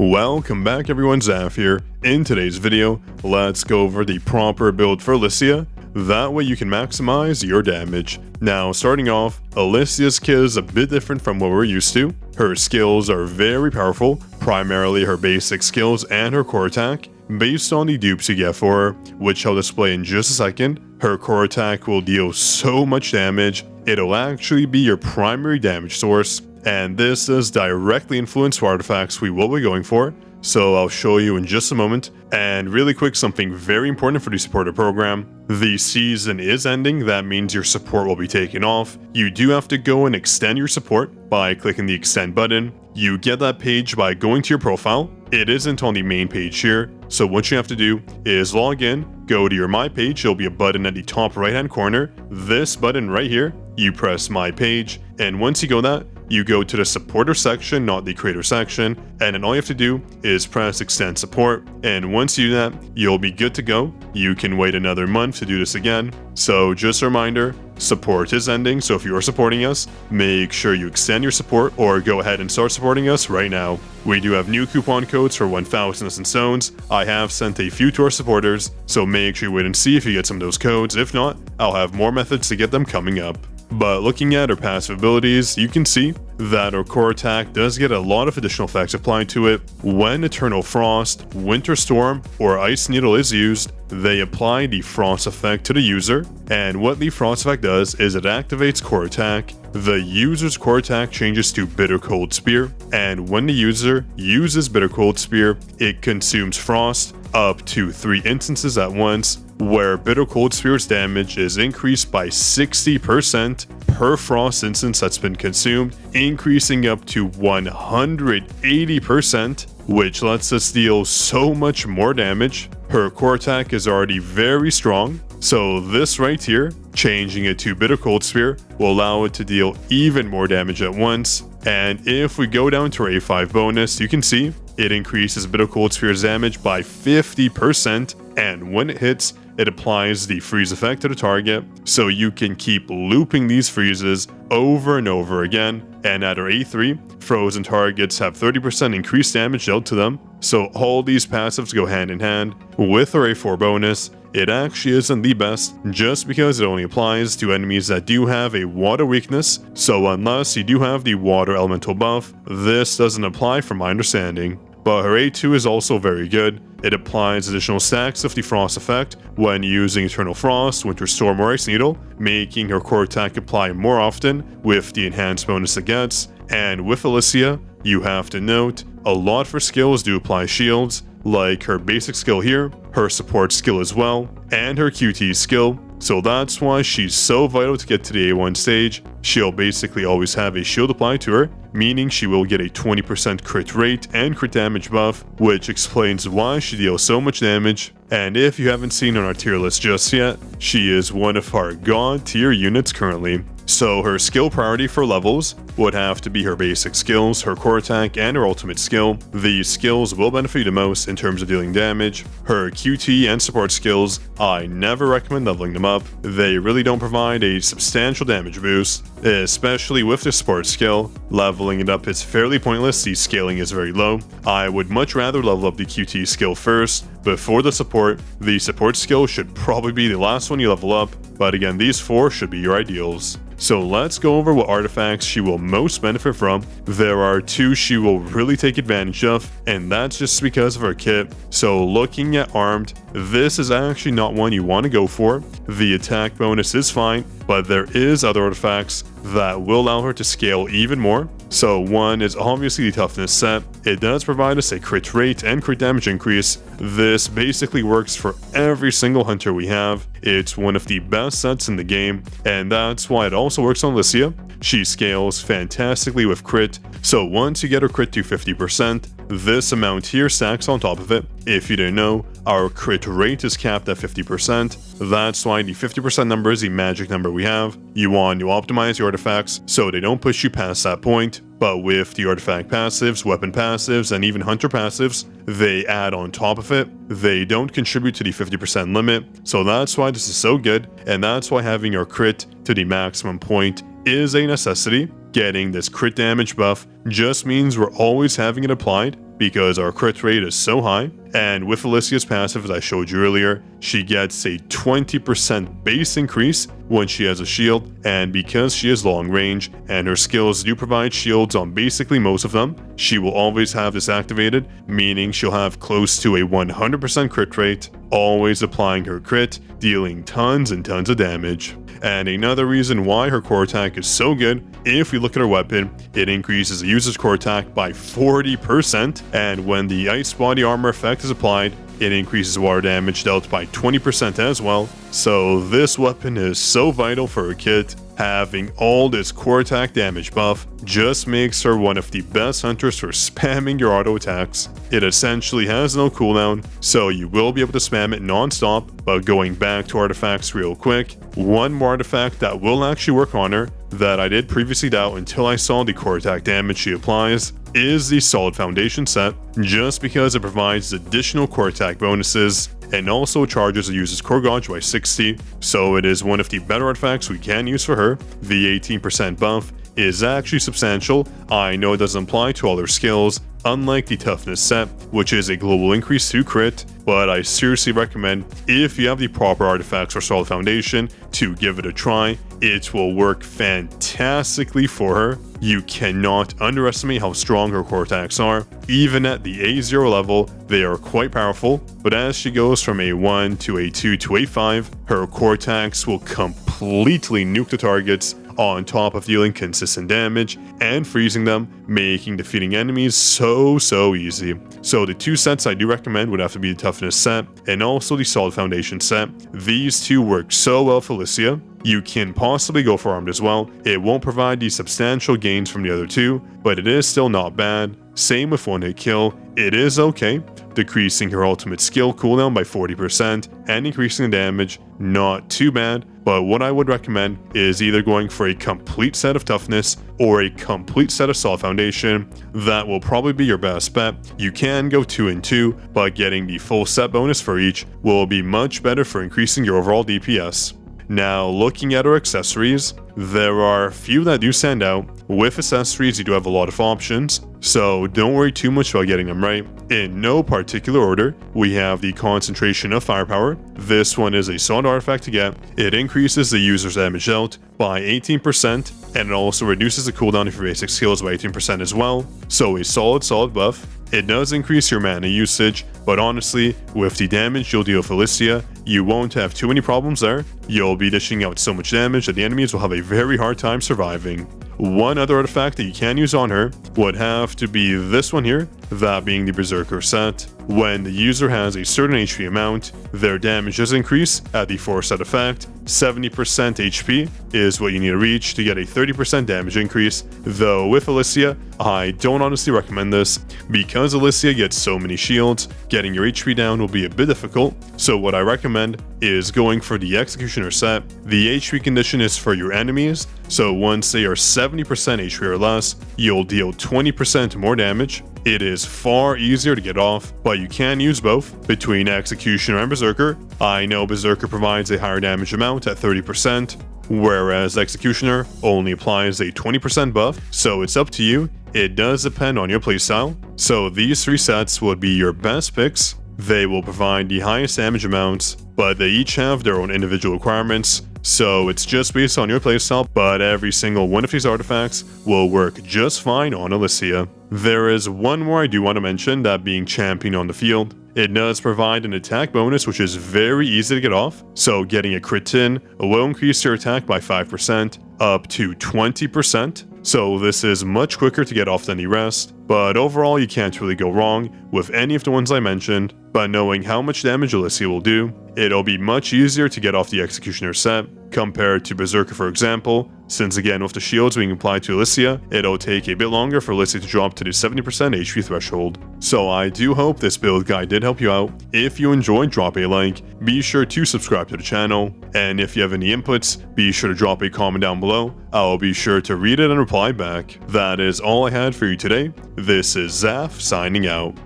Welcome back everyone, Zaf here. In today's video, let's go over the proper build for Alicia. That way you can maximize your damage. Now starting off, Alicia's kit is a bit different from what we're used to. Her skills are very powerful, primarily her basic skills and her core attack. Based on the dupes you get for her, which I'll display in just a second, her core attack will deal so much damage, it'll actually be your primary damage source. And this does directly influence what artifacts we will be going for, so I'll show you in just a moment. And really quick, something very important for the supporter program. The season is ending, that means your support will be taken off. You do have to go and extend your support by clicking the extend button. You get that page by going to your profile. It isn't on the main page here, so what you have to do is log in, go to your My Page. There'll be a button at the top right hand corner. This button right here, you press My Page, and once you go that, you go to the supporter section, not the creator section, and then all you have to do is press extend support, and once you do that, you'll be good to go. You can wait another month to do this again. So just a reminder, support is ending, so if you are supporting us, make sure you extend your support or go ahead and start supporting us right now. We do have new coupon codes for 1,000 stones. I have sent a few to our supporters, so make sure you wait and see if you get some of those codes. If not, I'll have more methods to get them coming up. But looking at her passive abilities, you can see that her core attack does get a lot of additional effects applied to it. When Eternal Frost, Winter Storm, or Ice Needle is used, they apply the Frost effect to the user, and what the Frost effect does is it activates core attack. The user's core attack changes to Bitter Cold Spear, and when the user uses Bitter Cold Spear, it consumes Frost up to 3 instances at once, where Bitter Cold Spear's damage is increased by 60% per Frost instance that's been consumed, increasing up to 180%, which lets us deal so much more damage. Her core attack is already very strong, so this right here, changing it to Bitter Cold Spear, will allow it to deal even more damage at once. And if we go down to our A5 bonus, you can see it increases Bitter Cold Spear's damage by 50%, and when it hits, it applies the freeze effect to the target, so you can keep looping these freezes over and over again. And at our A3, frozen targets have 30% increased damage dealt to them, so all these passives go hand in hand. With our A4 bonus, it actually isn't the best, just because it only applies to enemies that do have a water weakness, so unless you do have the water elemental buff, this doesn't apply from my understanding. But her A2 is also very good. It applies additional stacks of the Frost effect when using Eternal Frost, Winter Storm, or Ice Needle, making her core attack apply more often with the enhanced bonus it gets. And with Alicia, you have to note, a lot of her skills do apply shields, like her basic skill here, her support skill as well, and her QT skill. So that's why she's so vital to get to the A1 stage. She'll basically always have a shield applied to her, meaning she will get a 20% crit rate and crit damage buff, which explains why she deals so much damage. And if you haven't seen her on our tier list just yet, she is one of our god tier units currently. So her skill priority for levels would have to be her basic skills, her core attack, and her ultimate skill. These skills will benefit you the most in terms of dealing damage. Her QT and support skills, I never recommend leveling them up. They really don't provide a substantial damage boost, especially with the support skill. Leveling it up is fairly pointless, the scaling is very low. I would much rather level up the QT skill first before the support. The support skill should probably be the last one you level up, but again, these 4 should be your ideals. So let's go over what artifacts she will most benefit from. There are 2 she will really take advantage of, and that's just because of her kit. So looking at armed, this is actually not one you want to go for. The attack bonus is fine, but there is other artifacts that will allow her to scale even more. So one is obviously the toughness set. It does provide us a crit rate and crit damage increase. This basically works for every single hunter we have. It's one of the best sets in the game, and that's why it also works on Alicia. She scales fantastically with crit, so once you get her crit to 50%, this amount here stacks on top of it. If you didn't know, our crit rate is capped at 50%. That's why the 50% number is the magic number we have. You want to optimize your artifacts so they don't push you past that point. But with the artifact passives, weapon passives, and even hunter passives, they add on top of it. They don't contribute to the 50% limit, so that's why this is so good, and that's why having your crit to the maximum point is a necessity. Getting this crit damage buff just means we're always having it applied, because our crit rate is so high. And with Alicia's passive, as I showed you earlier, she gets a 20% base increase when she has a shield, and because she is long range and her skills do provide shields on basically most of them, she will always have this activated, meaning she'll have close to a 100% crit rate, always applying her crit, dealing tons and tons of damage. And another reason why her core attack is so good, if we look at her weapon, it increases the user's core attack by 40%, and when the ice body armor effect is applied, it increases water damage dealt by 20% as well. So this weapon is so vital for her kit. Having all this core attack damage buff just makes her one of the best hunters for spamming your auto attacks. It essentially has no cooldown, so you will be able to spam it non-stop. But going back to artifacts real quick, one more artifact that will actually work on her that I did previously doubt until I saw the core attack damage she applies is the Solid Foundation set, just because it provides additional core attack bonuses and also charges the user's core gauge by 60, so it is one of the better artifacts we can use for her. The 18% buff is actually substantial. I know it doesn't apply to all her skills, unlike the toughness set, which is a global increase to crit, but I seriously recommend, if you have the proper artifacts for Solid Foundation, to give it a try. It will work fantastically for her. You cannot underestimate how strong her core attacks are. Even at the A0 level, they are quite powerful, but as she goes from A1 to A2 to A5, her core attacks will completely nuke the targets, on top of dealing consistent damage and freezing them, making defeating enemies so easy. So the two sets I do recommend would have to be the Toughness set and also the Solid Foundation set. These two work so well for Alicia. You can possibly go for Armed as well. It won't provide the substantial gains from the other two, but it is still not bad. Same with one hit kill, it is okay. Decreasing her ultimate skill cooldown by 40% and increasing the damage, not too bad. But what I would recommend is either going for a complete set of Toughness or a complete set of Solid Foundation. That will probably be your best bet. You can go 2 and 2, but getting the full set bonus for each will be much better for increasing your overall DPS. Now, looking at our accessories, there are a few that do stand out. With accessories, you do have a lot of options, so don't worry too much about getting them right. In no particular order, we have the Concentration of Firepower. This one is a solid artifact to get. It increases the user's damage dealt by 18%, and it also reduces the cooldown of your basic skills by 18% as well, so a solid buff. It does increase your mana usage, but honestly, with the damage you'll deal with Alicia, you won't have too many problems there. You'll be dishing out so much damage that the enemies will have a very hard time surviving. One other artifact that you can use on her would have to be this one here, that being the Berserker set. When the user has a certain HP amount, their damage does increase at the 4 set effect. 70% HP is what you need to reach to get a 30% damage increase, though with Alicia, I don't honestly recommend this. Because Alicia gets so many shields, getting your HP down will be a bit difficult, so what I recommend is going for the Executioner set. The HP condition is for your enemies, so once they are 70% HP or less, you'll deal 20% more damage. It is far easier to get off, but you can use both between Executioner and Berserker. I know Berserker provides a higher damage amount at 30%, whereas Executioner only applies a 20% buff, so it's up to you. It does depend on your playstyle. So these 3 sets would be your best picks. They will provide the highest damage amounts, but they each have their own individual requirements. So it's just based on your playstyle, but every single one of these artifacts will work just fine on Alicia. There is one more I do want to mention, that being Champion on the Field. It does provide an attack bonus which is very easy to get off, so getting a crit in will increase your attack by 5% up to 20%. So this is much quicker to get off than the rest, but overall you can't really go wrong with any of the ones I mentioned. But knowing how much damage Alicia will do, it'll be much easier to get off the Executioner set compared to Berserker, for example, since again with the shields being applied to Alicia, it'll take a bit longer for Alicia to drop to the 70% HP threshold. So I do hope this build guide did help you out. If you enjoyed, drop a like, be sure to subscribe to the channel, and if you have any inputs, be sure to drop a comment down below. I'll be sure to read it and reply back. That is all I had for you today. This is Zaf signing out.